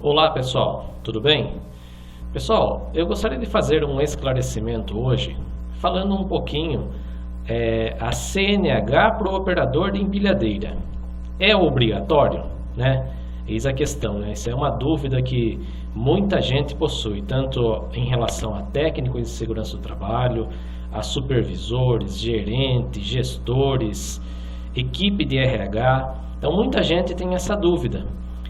Olá pessoal, tudo bem? Pessoal, eu gostaria de fazer um esclarecimento hoje, falando um pouquinho a CNH para o operador de empilhadeira. É obrigatório, né? Eis a questão, né? Isso é uma dúvida que muita gente possui, tanto em relação a técnicos de segurança do trabalho, a supervisores, gerentes, gestores, equipe de RH. Então muita gente tem essa dúvida.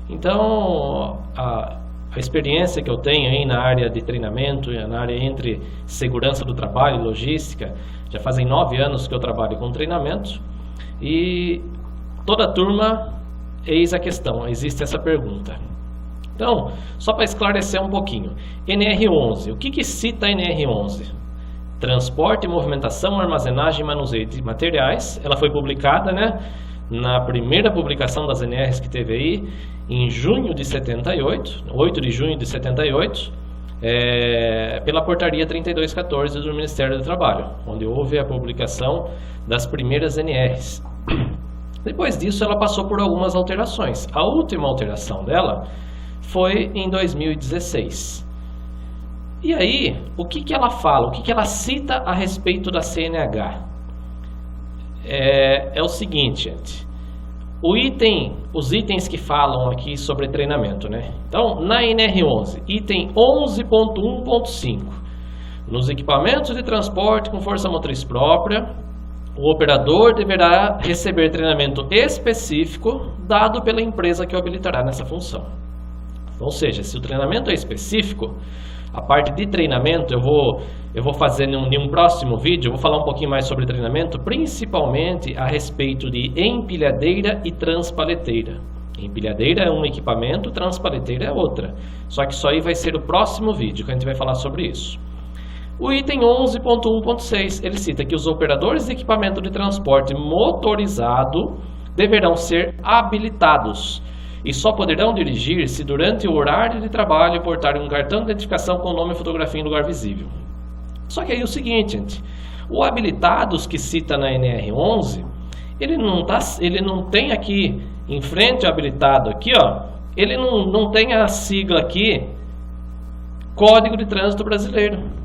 Então a experiência que eu tenho aí na área de treinamento, na área entre segurança do trabalho e logística, já fazem 9 anos que eu trabalho com treinamento e toda turma, eis a questão, existe essa pergunta. Então, só para esclarecer um pouquinho, NR11, o que cita a NR11? Transporte, movimentação, armazenagem e manuseio de materiais. Ela foi publicada, né, na primeira publicação das NRs que teve aí, em junho de 78, 8 de junho de 78, pela portaria 3214 do Ministério do Trabalho, onde houve a publicação das primeiras NRs. Depois disso, ela passou por algumas alterações. A última alteração dela foi em 2016. E aí, o que ela fala, o que ela cita a respeito da CNH? É o seguinte, gente. Os itens que falam aqui sobre treinamento, né? Então, na NR11, item 11.1.5, nos equipamentos de transporte com força motriz própria, o operador deverá receber treinamento específico dado pela empresa que o habilitará nessa função. Ou seja, se o treinamento é específico, a parte de treinamento eu vou fazer em um próximo vídeo, eu vou falar um pouquinho mais sobre treinamento, principalmente a respeito de empilhadeira e transpaleteira. Empilhadeira é um equipamento, transpaleteira é outra. Só que isso aí vai ser o próximo vídeo que a gente vai falar sobre isso. O item 11.1.6, ele cita que os operadores de equipamento de transporte motorizado deverão ser habilitados e só poderão dirigir se durante o horário de trabalho portarem um cartão de identificação com nome e fotografia em lugar visível. Só que aí é o seguinte, gente, o habilitados que cita na NR11, ele não tem aqui, em frente ao habilitado aqui, ó, ele não tem a sigla aqui, Código de Trânsito Brasileiro.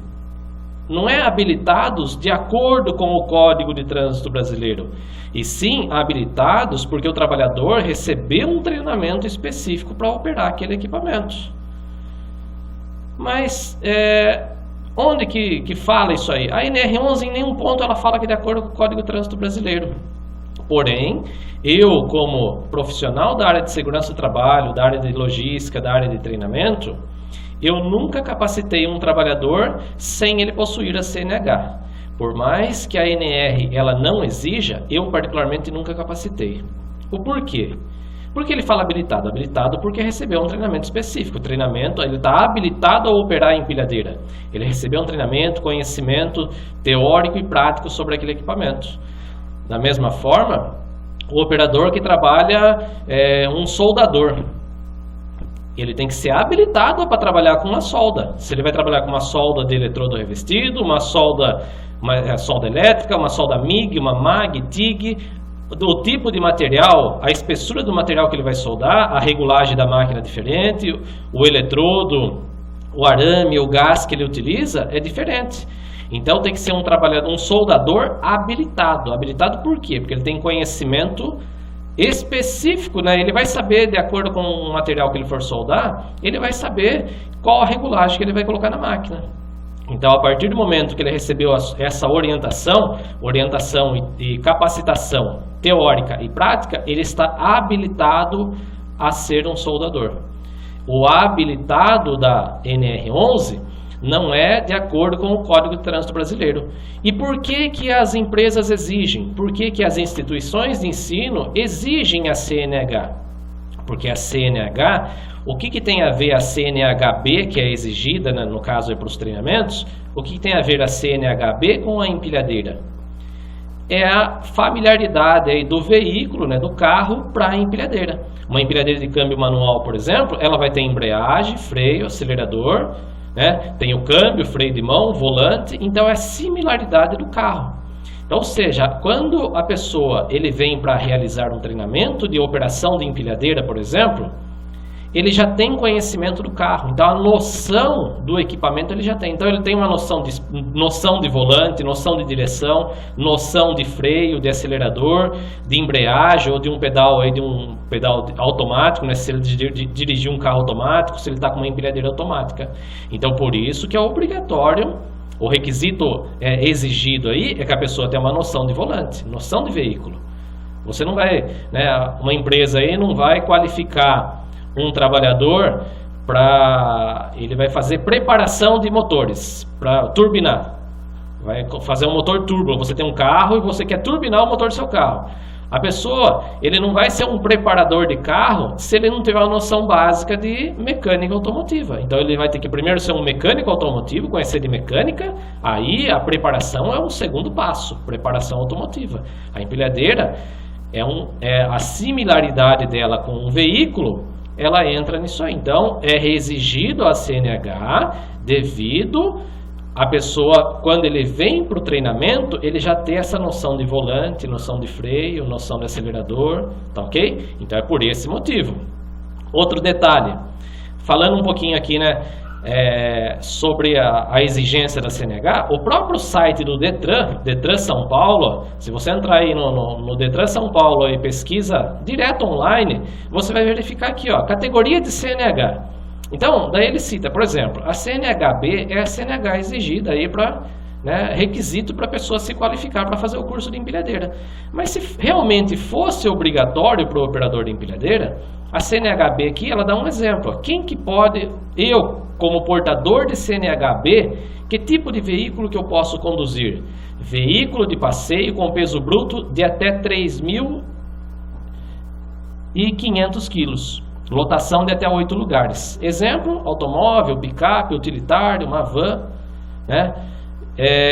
Não é habilitados de acordo com o Código de Trânsito Brasileiro, e sim habilitados porque o trabalhador recebeu um treinamento específico para operar aquele equipamento. Mas onde que fala isso aí? A NR11 em nenhum ponto ela fala que de acordo com o Código de Trânsito Brasileiro. Porém, eu como profissional da área de segurança do trabalho, da área de logística, da área de treinamento, eu nunca capacitei um trabalhador sem ele possuir a CNH. Por mais que a NR ela não exija, eu particularmente nunca capacitei. O porquê? Porque ele fala habilitado? Habilitado porque recebeu um treinamento específico. O treinamento, ele está habilitado a operar em empilhadeira. Ele recebeu um treinamento, conhecimento teórico e prático sobre aquele equipamento. Da mesma forma, o operador que trabalha um soldador, ele tem que ser habilitado para trabalhar com uma solda. Se ele vai trabalhar com uma solda de eletrodo revestido, uma solda elétrica, uma solda MIG, uma MAG, TIG, o tipo de material, a espessura do material que ele vai soldar, a regulagem da máquina é diferente, o eletrodo, o arame, o gás que ele utiliza é diferente. Então tem que ser um soldador habilitado. Habilitado por quê? Porque ele tem conhecimento específico, né? Ele vai saber, de acordo com o material que ele for soldar, ele vai saber qual a regulagem que ele vai colocar na máquina. Então, a partir do momento que ele recebeu essa orientação e capacitação teórica e prática, ele está habilitado a ser um soldador. O habilitado da NR11 não é de acordo com o Código de Trânsito Brasileiro. E por que as empresas exigem? Por que as instituições de ensino exigem a CNH? Porque a CNH, o que tem a ver a CNHB, que é exigida, né, no caso para os treinamentos, o que tem a ver a CNHB com a empilhadeira? É a familiaridade aí do veículo, né, do carro para a empilhadeira. Uma empilhadeira de câmbio manual, por exemplo, ela vai ter embreagem, freio, acelerador, né? Tem o câmbio, freio de mão, volante, então é a similaridade do carro. Então, ou seja, quando a pessoa ele vem para realizar um treinamento de operação de empilhadeira, por exemplo, ele já tem conhecimento do carro, então a noção do equipamento ele já tem. Então ele tem uma noção de volante, noção de direção, noção de freio, de acelerador, de embreagem ou de um pedal automático, né? Se ele dirigir um carro automático, se ele está com uma empilhadeira automática. Então por isso que é obrigatório, o requisito exigido aí é que a pessoa tenha uma noção de volante, noção de veículo. Você não vai, né, uma empresa aí não vai qualificar um trabalhador ele vai fazer preparação de motores para turbinar, vai fazer um motor turbo. Você tem um carro e você quer turbinar o motor do seu carro. A pessoa, ele não vai ser um preparador de carro se ele não tiver uma noção básica de mecânica automotiva. Então ele vai ter que primeiro ser um mecânico automotivo, conhecer de mecânica, aí a preparação é um segundo passo, preparação automotiva. A empilhadeira a similaridade dela com um veículo, ela entra nisso aí. Então é exigido a CNH devido a pessoa, quando ele vem para o treinamento, ele já tem essa noção de volante, noção de freio, noção de acelerador, tá ok? Então é por esse motivo. Outro detalhe, falando um pouquinho aqui, né, sobre a exigência da CNH, o próprio site do Detran São Paulo, se você entrar aí no Detran São Paulo e pesquisa direto online, você vai verificar aqui, ó, categoria de CNH. Então, daí ele cita, por exemplo, a CNH-B é a CNH exigida aí para, né, requisito para a pessoa se qualificar para fazer o curso de empilhadeira. Mas se realmente fosse obrigatório para o operador de empilhadeira, a CNH-B aqui, ela dá um exemplo. Quem que pode, eu como portador de CNH-B, que tipo de veículo que eu posso conduzir? Veículo de passeio com peso bruto de até 3.500 quilos. Lotação de até 8 lugares. Exemplo, automóvel, picape, utilitário, uma van, né?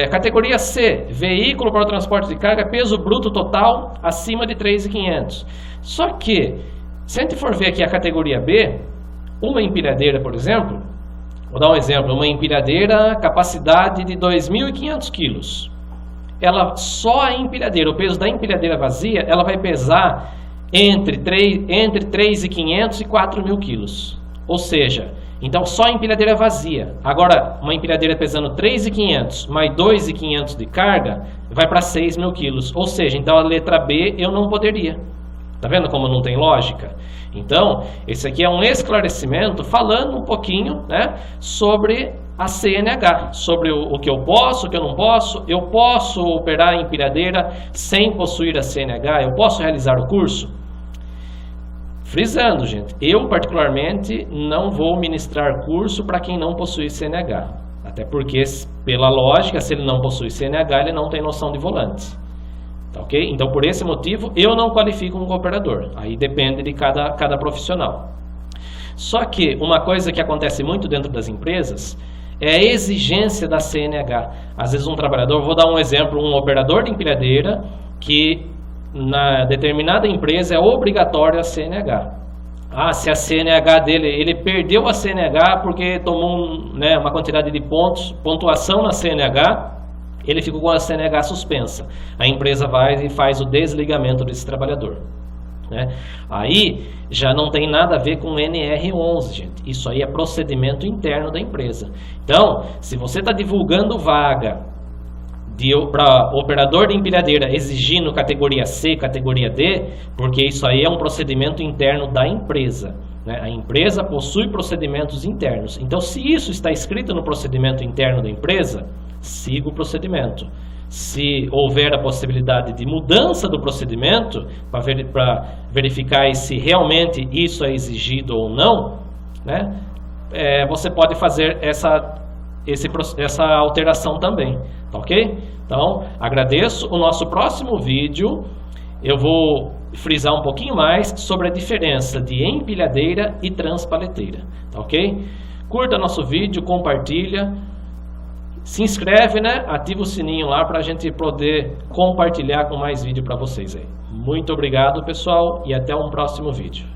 Categoria C, veículo para o transporte de carga, peso bruto total acima de 3.500. Só que, se a gente for ver aqui a categoria B, uma empilhadeira, por exemplo, vou dar um exemplo, uma empilhadeira capacidade de 2.500 quilos. Só a empilhadeira, o peso da empilhadeira vazia, ela vai pesar entre 3.500 e 4.000 quilos. Ou seja, então só a empilhadeira vazia. Agora, uma empilhadeira pesando 3.500 mais 2.500 de carga, vai para 6.000 quilos. Ou seja, então a letra B eu não poderia. Tá vendo como não tem lógica? Então, esse aqui é um esclarecimento falando um pouquinho, né, sobre a CNH, sobre o que eu posso, o que eu não posso. Eu posso operar a empilhadeira sem possuir a CNH? Eu posso realizar o curso? Frisando, gente, eu particularmente não vou ministrar curso para quem não possui CNH. Até porque, pela lógica, se ele não possui CNH, ele não tem noção de volante. Tá, ok? Então, por esse motivo, eu não qualifico um cooperador. Aí depende de cada profissional. Só que uma coisa que acontece muito dentro das empresas é a exigência da CNH. Às vezes um trabalhador, vou dar um exemplo, um operador de empilhadeira que na determinada empresa é obrigatório a CNH. Se a CNH dele, ele perdeu a CNH porque tomou uma quantidade de pontuação na CNH, ele ficou com a CNH suspensa. A empresa vai e faz o desligamento desse trabalhador, né? Aí já não tem nada a ver com NR11, gente. Isso aí é procedimento interno da empresa. Então, se você está divulgando vaga para operador de empilhadeira exigindo categoria C, categoria D, porque isso aí é um procedimento interno da empresa, né? A empresa possui procedimentos internos. Então, se isso está escrito no procedimento interno da empresa, siga o procedimento. Se houver a possibilidade de mudança do procedimento, para verificar se realmente isso é exigido ou não, né? Você pode fazer essa alteração também, tá ok? Então, agradeço. O nosso próximo vídeo, eu vou frisar um pouquinho mais sobre a diferença de empilhadeira e transpaleteira, tá ok? Curta nosso vídeo, compartilha, se inscreve, né? Ativa o sininho lá para a gente poder compartilhar com mais vídeo para vocês aí. Muito obrigado, pessoal, e até um próximo vídeo.